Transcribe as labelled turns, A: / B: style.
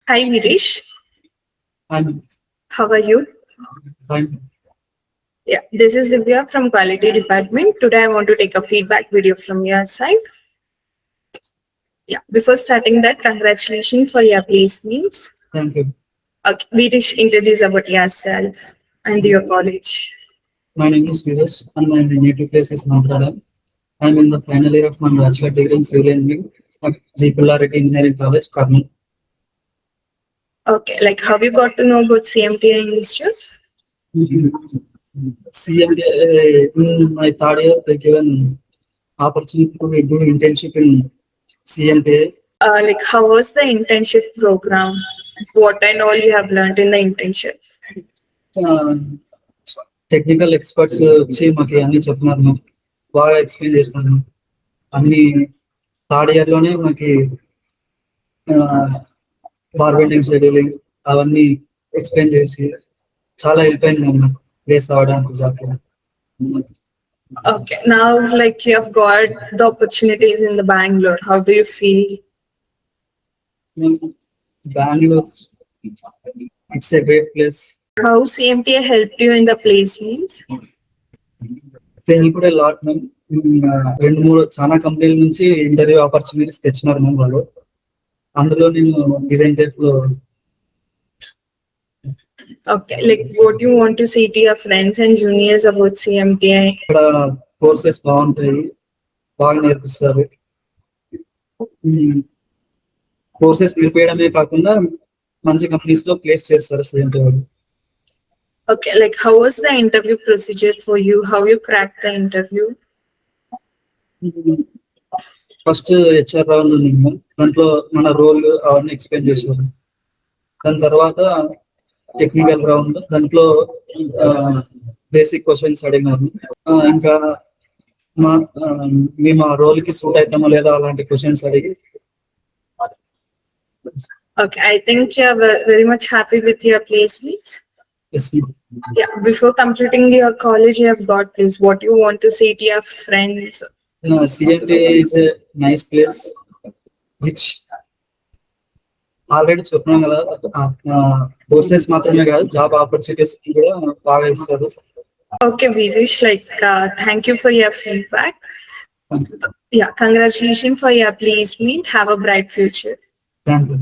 A: Hi Virish,
B: I'm
A: how are you?
B: fine.
A: Yeah, this is Divya from Quality Department. Today I want to take a feedback video from your side. Yeah, before starting that, congratulations for your placements.
B: Thank you.
A: Okay, Virish, introduce about yourself and your college.
B: My name is Viresh and my native place is Mantrala. I'm in the final year of my bachelor degree in civil engineering at G. Pullareddy Engineering College, Kurnool.
A: Okay, like how you got to know about CMTI Institute?
B: CMD, in my third year, they given opportunity to do internship in CMTA.
A: Like how was the internship program? What and all you have learned in the internship?
B: Technical experts వచ్చి మాకు అన్ని చెప్తున్నారు, బాగా explain చేస్తున్నారు. అన్ని third year లోనే మాకి బార్బెండింగ్ scheduling అవన్నీ ఎక్స్ప్లెయిన్ చేసి చాలా హెల్ప్ అయింది నాకు ప్లేస్ అవ్వడానికి జాబ్లో.
A: Okay, now like you have got the opportunities in the Bangalore. How do you feel?
B: Bengaluru it's a great place.
A: How CMTA helped you in the placements?
B: They help a lot ma'am. రెండు మూడు చాలా కంపెనీల నుంచి interview opportunities తెచ్చినారు ma'am వాళ్ళు. అందులో నేను design type లో.
A: Okay, like what do you want to say to your friends and juniors about CMTI?
B: ఇక్కడ కోర్సెస్ బాగుంటాయి, బాగా నేర్పిస్తారు. కోర్సెస్ నేర్పేయడమే కాకుండా మంచి కంపెనీస్ లో ప్లేస్ చేస్తారు సేమ్ వాళ్ళు.
A: Okay, like how was the interview procedure for you? How you cracked the interview?
B: First HR round ఉంది, దాంట్లో మన రోల్ అవన్నీ ఎక్స్ప్లెయిన్ చేశారు. దాని తర్వాత టెక్నికల్ రౌండ్, దాంట్లో బేసిక్ క్వశ్చన్స్ అడిగినారు. ఇంకా మేము ఆ రోల్ కి సూట్ అవుతామో లేదా అలాంటి క్వశ్చన్స్ అడిగి.
A: Okay, I think you are very much happy with your placements.
B: Yes,
A: Yeah, before completing your college, you have got this. What you want to say to your friends?
B: CMTA is a nice place which already చెప్పినాం కదా, courses మాత్రమే కాదు job opportunities కూడా బాగా ఇస్తారు.
A: Okay, Virish, like thank you for your feedback. Yeah, congratulations for your placement. Have a bright future.
B: Thank you.